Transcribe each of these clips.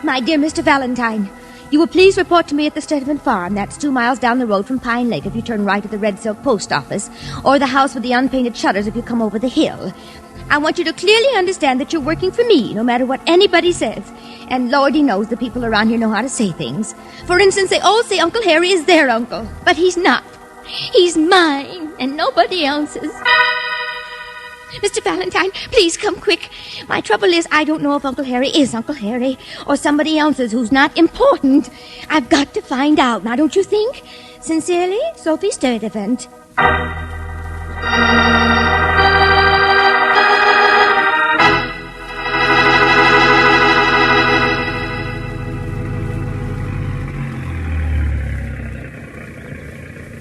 My dear Mr. Valentine, you will please report to me at the Stedman Farm. That's 2 miles down the road from Pine Lake if you turn right at the Red Silk Post Office, or the house with the unpainted shutters if you come over the hill. I want you to clearly understand that you're working for me, no matter what anybody says. And Lordy knows the people around here know how to say things. For instance, they all say Uncle Harry is their uncle, but he's not. He's mine, and nobody else's. Mr. Valentine, please come quick. My trouble is I don't know if Uncle Harry is Uncle Harry or somebody else's who's not important. I've got to find out, now don't you think? Sincerely, Sophie Sturdivant.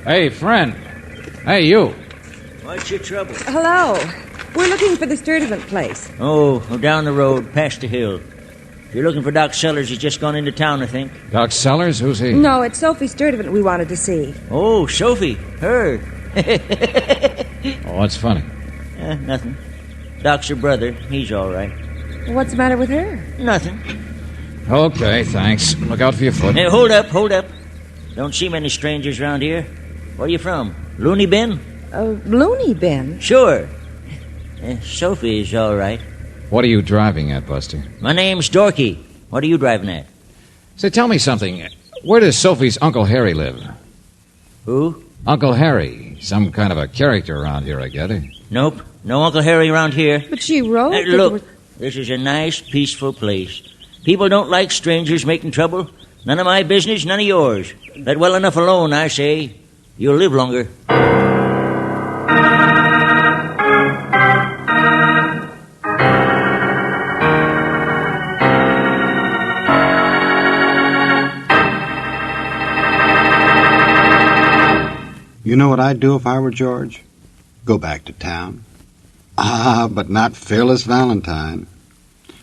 Hey, friend. Hey, you. What's your trouble? Hello. We're looking for the Sturdivant place. Oh, down the road, past the hill. If you're looking for Doc Sellers, he's just gone into town, I think. Doc Sellers? Who's he? No, it's Sophie Sturdivant we wanted to see. Oh, Sophie. Her. Oh, what's funny? Nothing. Doc's her brother. He's all right. What's the matter with her? Nothing. Okay, thanks. Look out for your foot. Hey, hold up. Don't see many strangers around here. Where you from? Looney Bin? Looney Bin? Sure. Sophie's all right. What are you driving at, Buster? My name's Dorky. What are you driving at? Say, tell me something. Where does Sophie's Uncle Harry live? Who? Uncle Harry. Some kind of a character around here, I get it. Nope. No Uncle Harry around here. But she wrote... Look, this is a nice, peaceful place. People don't like strangers making trouble. None of my business, none of yours. Let well enough alone, I say. You'll live longer. You know what I'd do if I were George? Go back to town. But not Fearless Valentine.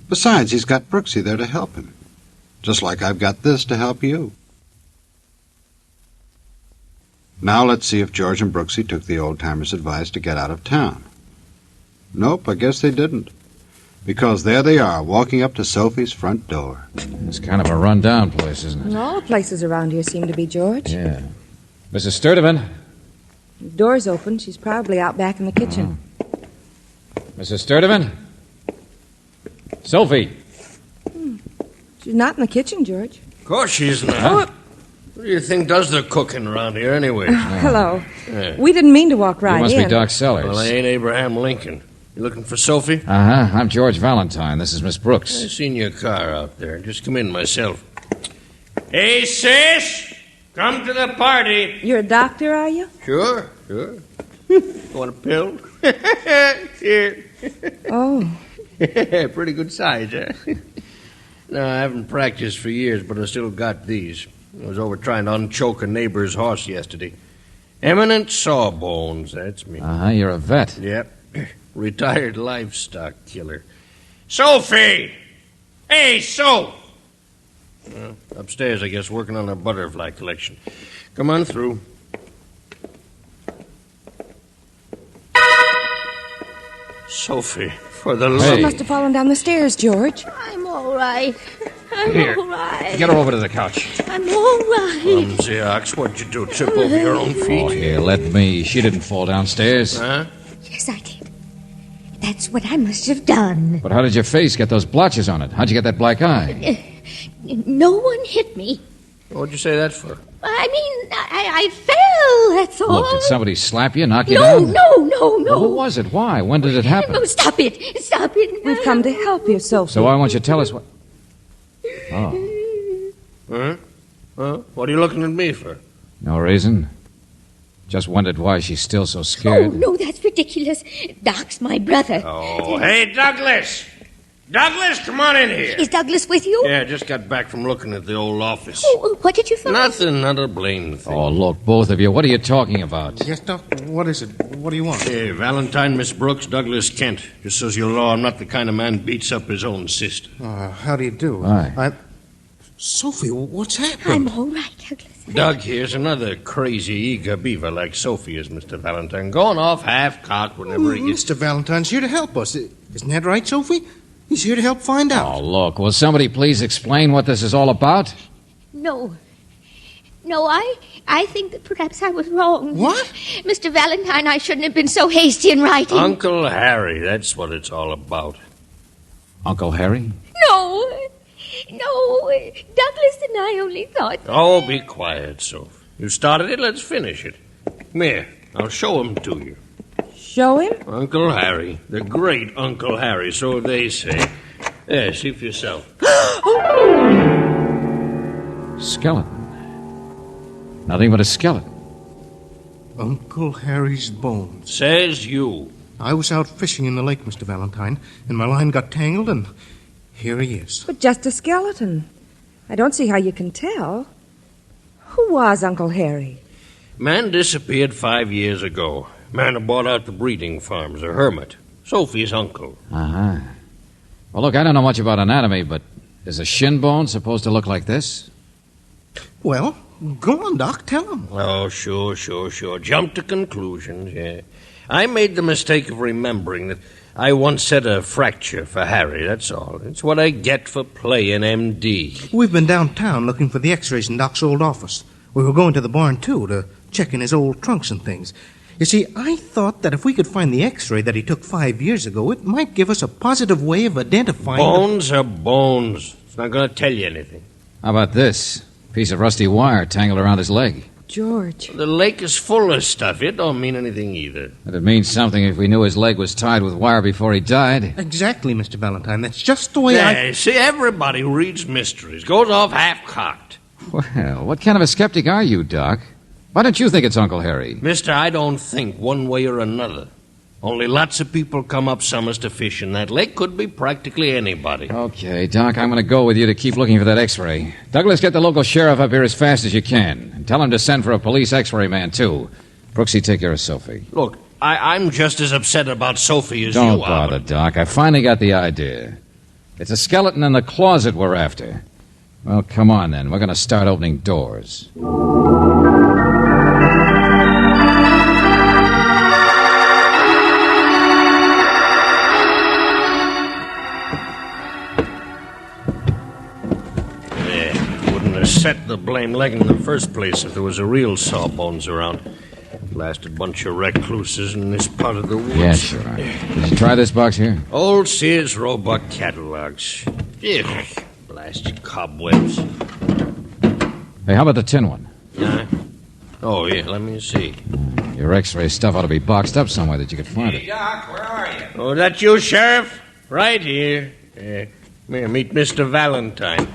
Besides, he's got Brooksy there to help him. Just like I've got this to help you. Now let's see if George and Brooksy took the old-timer's advice to get out of town. Nope, I guess they didn't. Because there they are, walking up to Sophie's front door. It's kind of a run-down place, isn't it? All the places around here seem to be, George. Yeah. Mrs. Sturdivant? The door's open. She's probably out back in the kitchen. Mrs. Sturdivant? Sophie? She's not in the kitchen, George. Of course she's not. Who do you think does the cooking around here anyway? Hello. Yeah. We didn't mean to walk right in. You must be Doc Sellers. Well, I ain't Abraham Lincoln. You looking for Sophie? Uh-huh. I'm George Valentine. This is Miss Brooks. I seen your car out there. Just come in myself. Hey, sis! Come to the party. You're a doctor, are you? Sure. Want a pill? Here. Oh. Pretty good size, eh? No, I haven't practiced for years, but I still got these. I was over trying to unchoke a neighbor's horse yesterday. Eminent Sawbones, that's me. Uh-huh, you're a vet. Yep. Retired livestock killer. Sophie! Hey, Soph! Well, upstairs, I guess, working on her butterfly collection. Come on through. Sophie, for the love... She must have fallen down the stairs, George. I'm all right. I'm Here. all right. Get her over to the couch. I'm all right. Clumsy ox, what'd you do, trip over your own feet? Oh, here, let me. She didn't fall downstairs. Huh? Yes, I did. That's what I must have done. But how did your face get those blotches on it? How'd you get that black eye? No one hit me. What'd you say that for? I mean, I fell, that's all. Look, did somebody slap you, knock you No. down? No. Well, who was it? Why? When did it happen? No, stop it. We've come to help you, Sophie. So why won't you tell us what... Oh, Huh? What are you looking at me for? no reason. Just wondered why she's still so scared. Oh, no, that's ridiculous. Doc's my brother. Oh, hey, Douglas! Douglas, come on in here. Is Douglas with you? Yeah, just got back from looking at the old office. Oh, what did you find? Nothing, not a blame thing. Oh, look, both of you. What are you talking about? Yes, Doc. What is it? What do you want? Hey, Valentine, Miss Brooks, Douglas Kent. Just so you know, I'm not the kind of man beats up his own sister. How do you do? Hi. Sophie, what's happened? I'm all right, Douglas. Doug here's another crazy, eager beaver like Sophie is, Mr. Valentine. Going off half-cocked whenever he gets... Mr. Valentine's here to help us. Isn't that right, Sophie? He's here to help find out. Oh, look, will somebody please explain what this is all about? No, I think that perhaps I was wrong. What? Mr. Valentine, I shouldn't have been so hasty in writing. Uncle Harry, that's what it's all about. Uncle Harry? No, Douglas and I only thought... Oh, be quiet, Soph. You started it, let's finish it. Come here, I'll show him to you. Show him? Uncle Harry, the great Uncle Harry, so they say. There, see for yourself. Skeleton. Nothing but a skeleton. Uncle Harry's bones. Says you. I was out fishing in the lake, Mr. Valentine, and my line got tangled, and here he is. But just a skeleton. I don't see how you can tell. Who was Uncle Harry? Man disappeared 5 years ago. Man who bought out the breeding farms, a hermit. Sophie's uncle. Uh-huh. Well, look, I don't know much about anatomy, but is a shin bone supposed to look like this? Well, go on, Doc, tell him. Oh, sure. Jump to conclusions, yeah. I made the mistake of remembering that I once said a fracture for Harry, that's all. It's what I get for playing MD. We've been downtown looking for the x-rays in Doc's old office. We were going to the barn, too, to check in his old trunks and things. You see, I thought that if we could find the x-ray that he took 5 years ago, it might give us a positive way of identifying... Bones are bones. It's not going to tell you anything. How about this? Piece of rusty wire tangled around his leg. George. The lake is full of stuff. It don't mean anything either. But it means something if we knew his leg was tied with wire before he died. Exactly, Mr. Valentine. That's just the way Yeah, see, everybody who reads mysteries goes off half-cocked. Well, what kind of a skeptic are you, Doc? Why don't you think it's Uncle Harry? Mister, I don't think one way or another. Only lots of people come up summers to fish in that lake. Could be practically anybody. Okay, Doc, I'm going to go with you to keep looking for that x-ray. Douglas, get the local sheriff up here as fast as you can. And tell him to send for a police x-ray man, too. Brooksy, take care of Sophie. Look, I'm just as upset about Sophie as you Don't are. bother, Doc. I finally got the idea. It's a skeleton in the closet we're after. Well, come on, then. We're going to start opening doors. Set the blame leg in the first place if there was a real sawbones around. Blasted bunch of recluses in this part of the woods. Yeah, sure. Did you try this box here? Old Sears Roebuck catalogs. Ugh, blasted cobwebs. Hey, how about the tin one? Oh, yeah, let me see. Your x-ray stuff ought to be boxed up somewhere that you could find it. Doc, where are you? Oh, that you, Sheriff? Right here. Here, meet Mr. Valentine.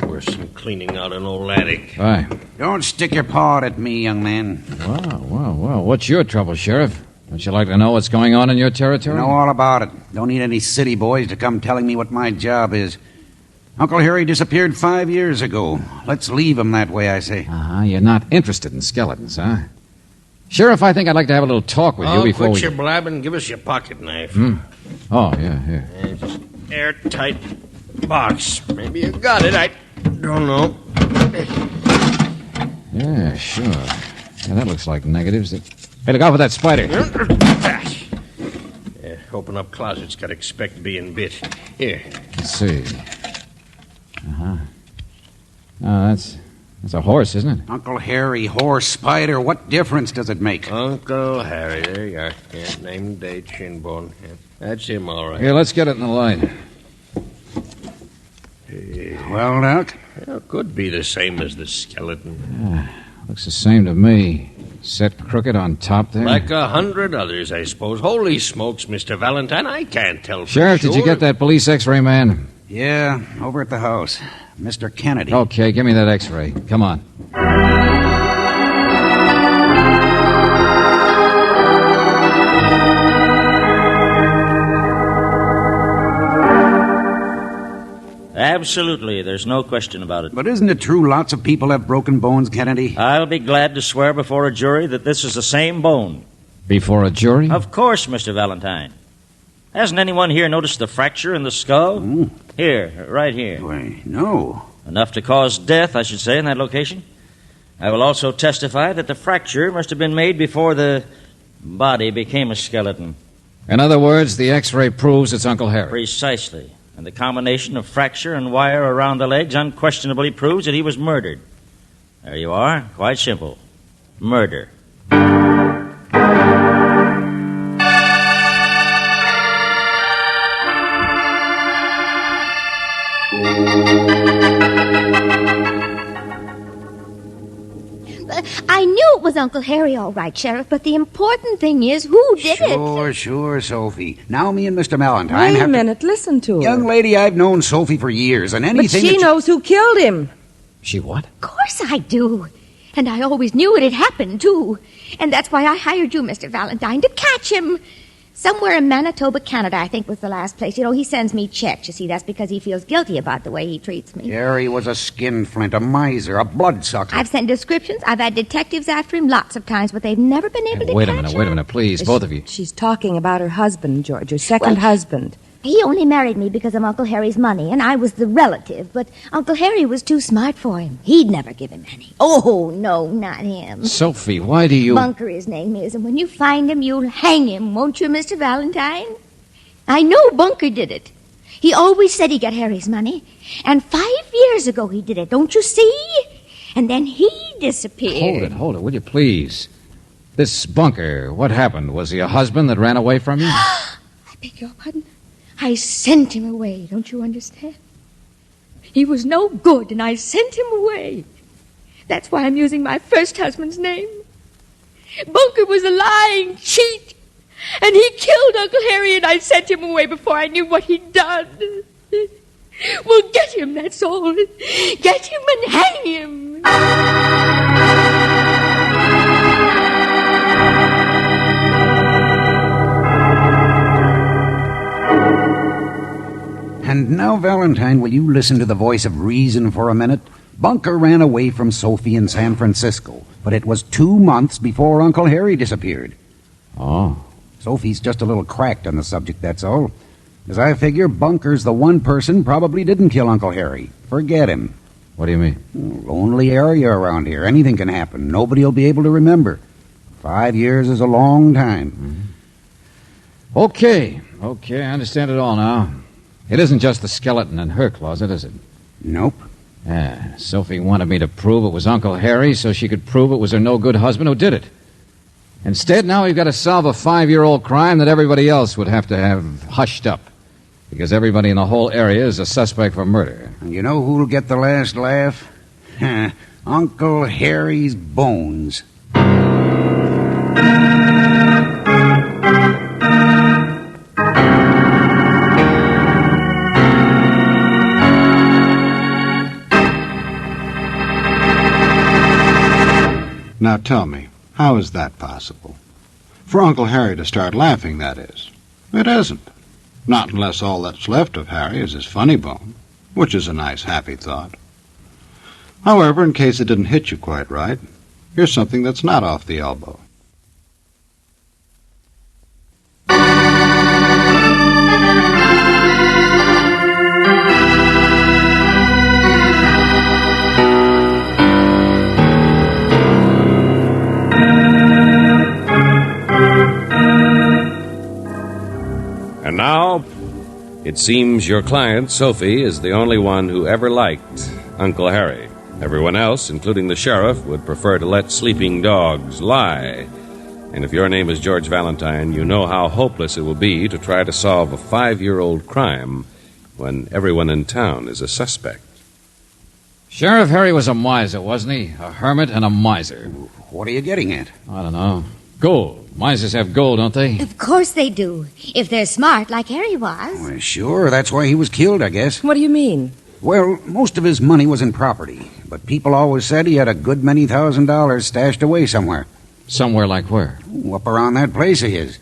Worse than cleaning out an old attic. Bye. Don't stick your paw at me, young man. Wow. What's your trouble, Sheriff? Don't you like to know what's going on in your territory? Know all about it. Don't need any city boys to come telling me what my job is. Uncle Harry disappeared 5 years ago. Let's leave him that way, I say. Uh-huh. You're not interested in skeletons, huh? Sheriff, I think I'd like to have a little talk with you before quit your blabbing. Give us your pocket knife. Oh, yeah, here. And just airtight box. Maybe you got it. I don't know. Yeah, sure. Yeah, that looks like negatives. Hey, look out for that spider. Yeah, open up closets. Got to expect being bit. Here. Let's see. Uh-huh. Oh, that's a horse, isn't it? Uncle Harry, horse, spider, what difference does it make? Uncle Harry. There you are. Yeah, name, date, shin bone. Yeah, that's him, all right. Here, let's get it in the light. Well, Doc? Well, could be the same as the skeleton. Looks the same to me. Set crooked on top there. Like 100 others, I suppose. Holy smokes, Mr. Valentine, I can't tell for Sheriff, sure. did you get that police x-ray man? Yeah, over at the house. Mr. Kennedy. Okay, give me that x-ray. Come on. Absolutely. There's no question about it. But isn't it true lots of people have broken bones, Kennedy? I'll be glad to swear before a jury that this is the same bone. Before a jury? Of course, Mr. Valentine. Hasn't anyone here noticed the fracture in the skull? Oh. Here, right here. Why, no. Enough to cause death, I should say, in that location. I will also testify that the fracture must have been made before the body became a skeleton. In other words, the X-ray proves it's Uncle Harry. Precisely. And the combination of fracture and wire around the legs unquestionably proves that he was murdered. There you are. Quite simple. Murder. I knew it was Uncle Harry, all right, Sheriff, but the important thing is who did it. Sure, Sophie. Now me and Mr. Valentine Wait a have minute, listen to her. Young lady, I've known Sophie for years, and But anything she that knows who killed him. She what? Of course I do. And I always knew it had happened, too. And that's why I hired you, Mr. Valentine, to catch him. Somewhere in Manitoba, Canada, I think was the last place. You know, he sends me checks. You see, that's because he feels guilty about the way he treats me. Harry was a skinflint, a miser, a bloodsucker. I've sent descriptions. I've had detectives after him lots of times, but they've never been able to Wait a catch minute, him. please, both of you. She's talking about her husband, George, her second husband. He only married me because of Uncle Harry's money, and I was the relative, but Uncle Harry was too smart for him. He'd never give him any. Oh, no, not him. Sophie, why do you... Bunker, his name is, and when you find him, you'll hang him, won't you, Mr. Valentine? I know Bunker did it. He always said he got Harry's money, and 5 years ago he did it, don't you see? And then he disappeared. Hold it, will you please? This Bunker, what happened? Was he a husband that ran away from you? I beg your pardon? I sent him away, don't you understand? He was no good, and I sent him away. That's why I'm using my first husband's name. Bunker was a lying cheat, and he killed Uncle Harry, and I sent him away before I knew what he'd done. Well, get him, that's all. Get him and hang him. And now, Valentine, will you listen to the voice of reason for a minute? Bunker ran away from Sophie in San Francisco, but it was 2 months before Uncle Harry disappeared. Oh. Sophie's just a little cracked on the subject, that's all. As I figure, Bunker's the one person probably didn't kill Uncle Harry. Forget him. What do you mean? Lonely area around here. Anything can happen. Nobody will be able to remember. 5 years is a long time. Okay, I understand it all now. It isn't just the skeleton in her closet, is it? Nope. Yeah, Sophie wanted me to prove it was Uncle Harry so she could prove it was her no-good husband who did it. Instead, now we've got to solve a 5-year-old crime that everybody else would have to have hushed up, because everybody in the whole area is a suspect for murder. And you know who'll get the last laugh? Uncle Harry's bones. Now tell me, how is that possible? For Uncle Harry to start laughing, that is. It isn't. Not unless all that's left of Harry is his funny bone, which is a nice, happy thought. However, in case it didn't hit you quite right, here's something that's not off the elbow. And now, it seems your client, Sophie, is the only one who ever liked Uncle Harry. Everyone else, including the sheriff, would prefer to let sleeping dogs lie. And if your name is George Valentine, you know how hopeless it will be to try to solve a 5-year-old crime when everyone in town is a suspect. Sheriff Harry was a miser, wasn't he? A hermit and a miser. What are you getting at? I don't know. Gold. Misers have gold, don't they? Of course they do, if they're smart like Harry was. Well, sure, that's why he was killed, I guess. What do you mean? Well, most of his money was in property, but people always said he had a good many $1,000s stashed away somewhere. Somewhere like where? Up around that place of his.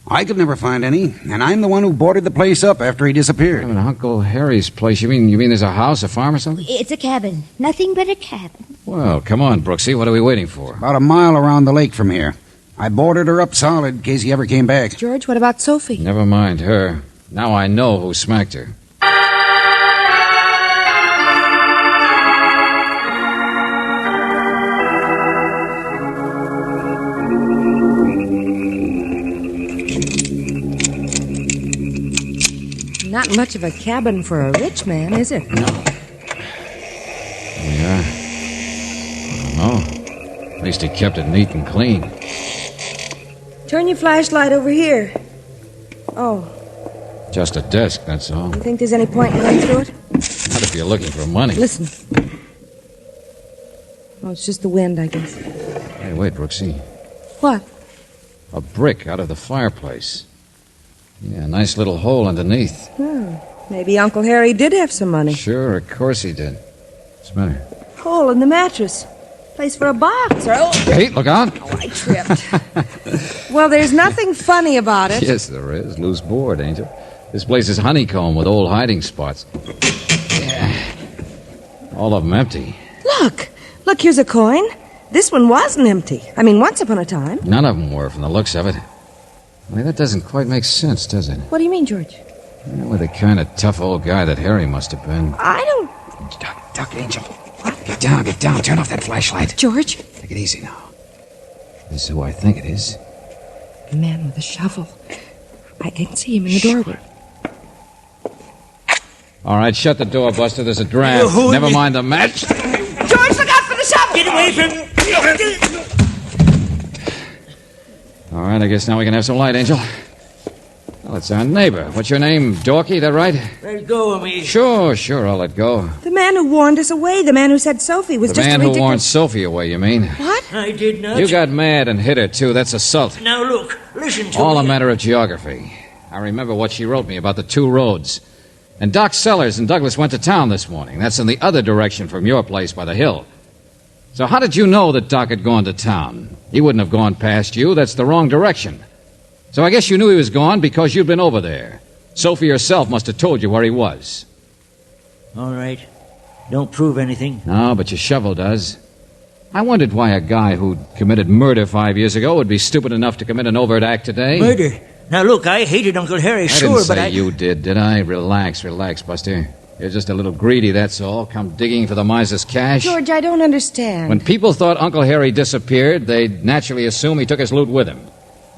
I could never find any, and I'm the one who boarded the place up after he disappeared. In Uncle Harry's place, you mean there's a house, a farm or something? It's a cabin. Nothing but a cabin. Well, come on, Brooksy. What are we waiting for? About a mile around the lake from here. I boarded her up solid in case he ever came back. George, what about Sophie? Never mind her. Now I know who smacked her. Not much of a cabin for a rich man, is it? No. Yeah. I don't know. At least he kept it neat and clean. Turn your flashlight over here. Oh, Just a desk, that's all. you think there's any point in going through it? Not if you're looking for money. Listen. Oh, it's just the wind, I guess. Hey, wait, Brooksy. What? A brick out of the fireplace. Yeah, a nice little hole underneath. Maybe Uncle Harry did have some money. Sure, of course he did. What's the matter? Hole in the mattress. Place for a box. Oh, Hey, look out! I tripped. Well, there's nothing funny about it. Yes, there is. Loose board, Angel. This place is honeycomb with old hiding spots. Yeah. All of them empty. Look, here's a coin. This one wasn't empty. I mean, once upon a time. None of them were, from the looks of it. I mean, that doesn't quite make sense, does it? What do you mean, George? With the kind of tough old guy that Harry must have been. I don't... Duck, Angel. Get down. Turn off that flashlight. George? Take it easy now. This is who I think it is. The man with the shovel. I can see him in the doorway. All right, shut the door, Buster. There's a draft. Never mind the match. George, look out for the shovel! Get away from me! All right, I guess now we can have some light, Angel. Well, it's our neighbor. What's your name, Dorky, that right? Let go of me. Sure, I'll let go. The man who warned us away. The man who said Sophie was The just man a who ridiculous... warned Sophie away, you mean? What? I did not. You got mad and hit her, too. That's assault. Now look, listen to All me. a matter of geography. I remember what she wrote me about the two roads. And Doc Sellers and Douglas went to town this morning. That's in the other direction from your place by the hill. So how did you know that Doc had gone to town? He wouldn't have gone past you. That's the wrong direction. So I guess you knew he was gone because you'd been over there. Sophie herself must have told you where he was. All right. Don't prove anything. No, but your shovel does. I wondered why a guy who'd committed murder 5 years ago would be stupid enough to commit an overt act today. Murder. Now look, I hated Uncle Harry, I sure, didn't but say you did I? Relax, Buster. You're just a little greedy, that's all. Come digging for the miser's cash. George, I don't understand. When people thought Uncle Harry disappeared, they'd naturally assume he took his loot with him.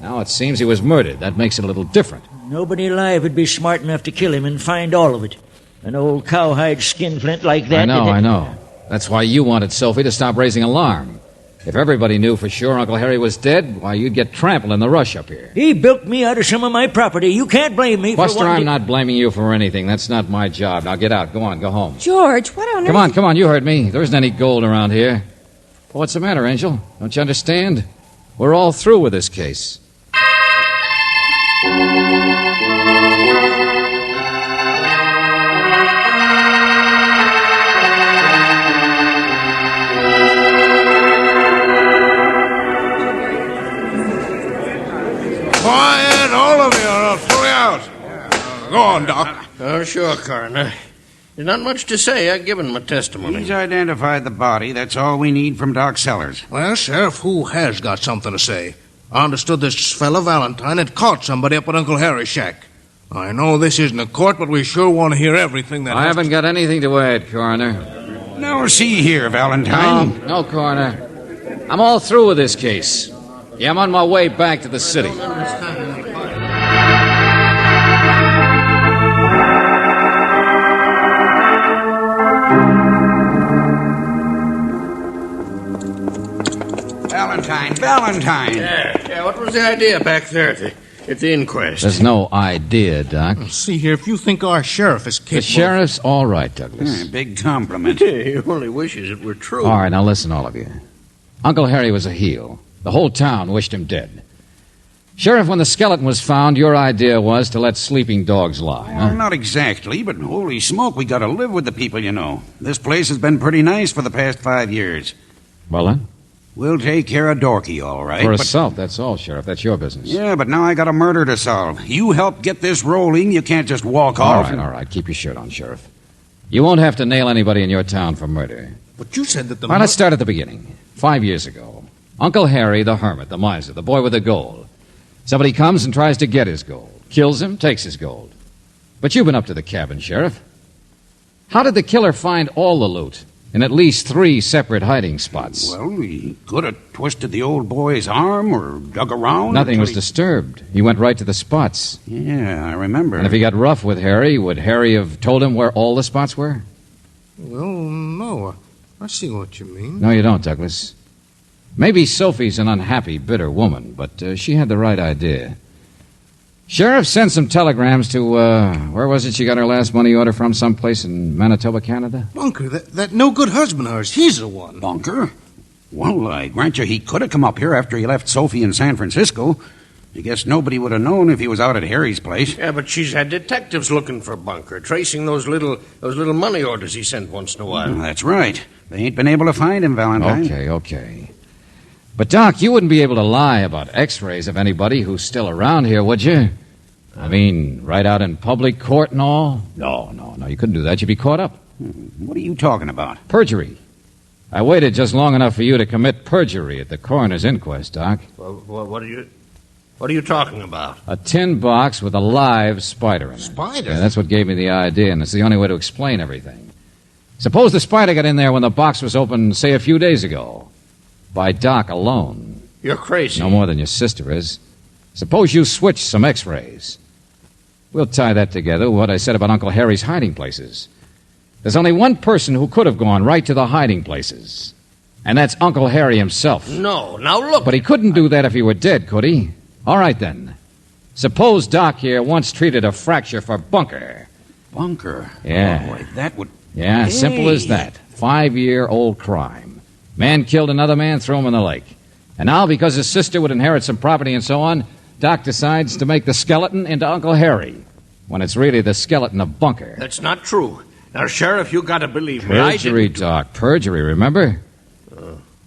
Now it seems he was murdered. That makes it a little different. Nobody alive would be smart enough to kill him and find all of it. An old cowhide skinflint like that... I know. That's why you wanted Sophie to stop raising alarm. If everybody knew for sure Uncle Harry was dead, why, you'd get trampled in the rush up here. He bilked me out of some of my property. You can't blame me Buster, for I'm not blaming you for anything. That's not my job. Now get out. Go on, go home. George, what on earth... Come on, you heard me. There isn't any gold around here. Well, what's the matter, Angel? Don't you understand? We're all through with this case. Quiet, all of you, or I'll throw you out. Go on, Doc. Oh, sure, Coroner. There's not much to say. I've given my testimony. He's identified the body. That's all we need from Doc Sellers. Well, Sheriff, who has got something to say? I understood this fella Valentine had caught somebody up at Uncle Harry's shack. I know this isn't a court, but we sure want to hear everything that I haven't got anything to add, Coroner. Now, see here, Valentine. No, Coroner. I'm all through with this case. Yeah, I'm on my way back to the city. Valentine. Yeah, what was the idea back there at the inquest? There's no idea, Doc. See here, if you think our sheriff is capable... The sheriff's all right, Douglas. Big compliment. He only wishes it were true. All right, now listen, all of you. Uncle Harry was a heel. The whole town wished him dead. Sheriff, when the skeleton was found, your idea was to let sleeping dogs lie, huh? Well, not exactly, but holy smoke, we gotta live with the people, you know. This place has been pretty nice for the past 5 years. Well, then? We'll take care of Dorky, all right. For assault, that's all, Sheriff. That's your business. Yeah, but now I got a murder to solve. You help get this rolling. You can't just walk All off. right. Keep your shirt on, Sheriff. You won't have to nail anybody in your town for murder. But you said that the... All right, let's start at the beginning. 5 years ago, Uncle Harry, the hermit, the miser, the boy with the gold. Somebody comes and tries to get his gold. Kills him, takes his gold. But you've been up to the cabin, Sheriff. How did the killer find all the loot in at least 3 separate hiding spots? Well, he could have twisted the old boy's arm or dug around. Nothing was disturbed. He went right to the spots. Yeah, I remember. And if he got rough with Harry, would Harry have told him where all the spots were? Well, no. I see what you mean. No, you don't, Douglas. Maybe Sophie's an unhappy, bitter woman, but she had the right idea. Sheriff sent some telegrams to, where was it she got her last money order from? Someplace in Manitoba, Canada? Bunker, that no-good husband of hers, he's the one. Bunker? Well, I grant you he could have come up here after he left Sophie in San Francisco. I guess nobody would have known if he was out at Harry's place. Yeah, but she's had detectives looking for Bunker, tracing those little money orders he sent once in a while. That's right. They ain't been able to find him, Valentine. Okay. But, Doc, you wouldn't be able to lie about x-rays of anybody who's still around here, would you? I mean, right out in public court and all? No, you couldn't do that. You'd be caught up. What are you talking about? Perjury. I waited just long enough for you to commit perjury at the coroner's inquest, Doc. Well, what are you talking about? A tin box with a live spider in it. Spider? Yeah, that's what gave me the idea, and it's the only way to explain everything. Suppose the spider got in there when the box was opened, say, a few days ago. By Doc alone. You're crazy. No more than your sister is. Suppose you switch some x-rays. We'll tie that together with what I said about Uncle Harry's hiding places. There's only one person who could have gone right to the hiding places. And that's Uncle Harry himself. No, now look. But he couldn't do that if he were dead, could he? All right, then. Suppose Doc here once treated a fracture for Bunker. Bunker? Yeah. Oh, boy, that would... Yeah, Hey. simple as that. 5-year-old crime. Man killed another man, threw him in the lake. And now, because his sister would inherit some property and so on, Doc decides to make the skeleton into Uncle Harry, when it's really the skeleton of Bunker. That's not true. Now, Sheriff, you got to believe me. I Perjury, didn't... Doc. Perjury, remember?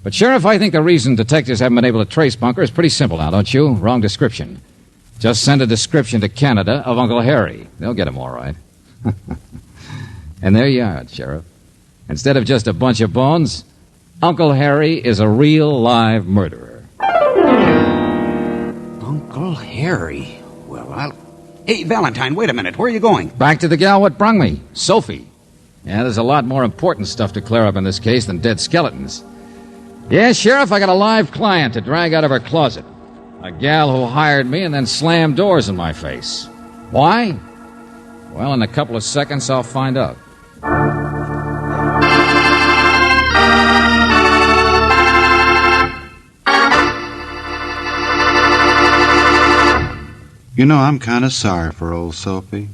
But, Sheriff, I think the reason detectives haven't been able to trace Bunker is pretty simple now, don't you? Wrong description. Just send a description to Canada of Uncle Harry. They'll get him all right. And there you are, Sheriff. Instead of just a bunch of bones, Uncle Harry is a real live murderer. Uncle Harry? Well, I'll... Hey, Valentine, wait a minute. Where are you going? Back to the gal what brung me, Sophie. Yeah, there's a lot more important stuff to clear up in this case than dead skeletons. Yeah, Sheriff, I got a live client to drag out of her closet. A gal who hired me and then slammed doors in my face. Why? Well, in a couple of seconds, I'll find out. You know, I'm kind of sorry for old Sophie.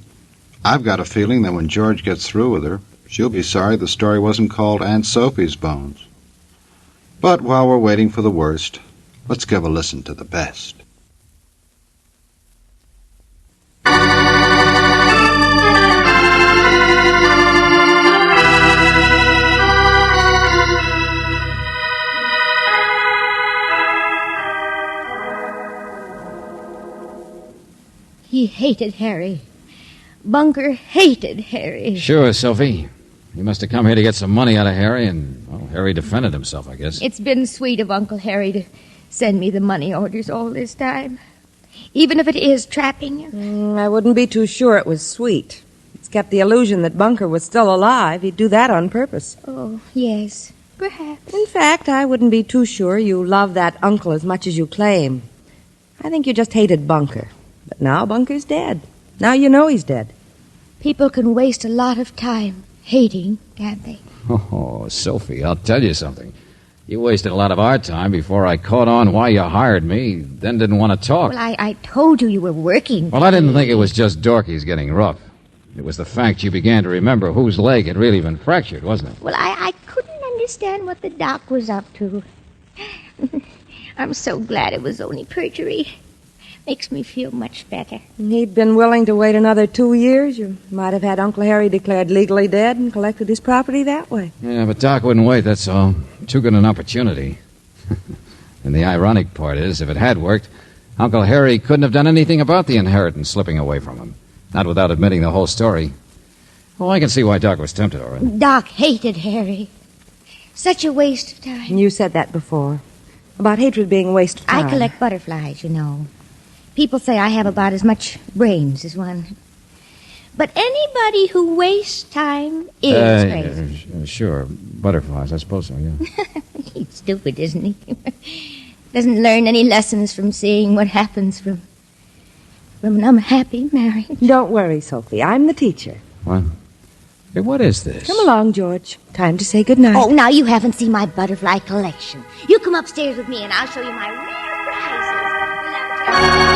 I've got a feeling that when George gets through with her, she'll be sorry the story wasn't called Aunt Sophie's Bones. But while we're waiting for the worst, let's give a listen to the best. He hated Harry. Bunker hated Harry. Sure, Sophie. He must have come here to get some money out of Harry, and, well, Harry defended himself, I guess. It's been sweet of Uncle Harry to send me the money orders all this time. Even if it is trapping you. I wouldn't be too sure it was sweet. It's kept the illusion that Bunker was still alive. He'd do that on purpose. Oh, yes, perhaps. In fact, I wouldn't be too sure you love that uncle as much as you claim. I think you just hated Bunker. But now Bunker's dead. Now you know he's dead. People can waste a lot of time hating, can't they? Oh, Sophie, I'll tell you something. You wasted a lot of our time before I caught on why you hired me, then didn't want to talk. Well, I told you were working. Well, I didn't think it was just Dorky's getting rough. It was the fact you began to remember whose leg had really been fractured, wasn't it? Well, I couldn't understand what the doc was up to. I'm so glad it was only perjury. Makes me feel much better. He'd been willing to wait another 2 years. You might have had Uncle Harry declared legally dead and collected his property that way. Yeah, but Doc wouldn't wait, that's all. Too good an opportunity. And the ironic part is, if it had worked, Uncle Harry couldn't have done anything about the inheritance slipping away from him. Not without admitting the whole story. Oh, I can see why Doc was tempted, all right. Doc hated Harry. Such a waste of time. You said that before. About hatred being a waste of time. I collect butterflies, you know. People say I have about as much brains as one. But anybody who wastes time is crazy. Sure. Butterflies, I suppose so, yeah. He's stupid, isn't he? Doesn't learn any lessons from seeing what happens from an unhappy marriage. Don't worry, Sophie. I'm the teacher. What? Hey, what is this? Come along, George. Time to say goodnight. Oh, now you haven't seen my butterfly collection. You come upstairs with me and I'll show you my rare prizes. We'll have a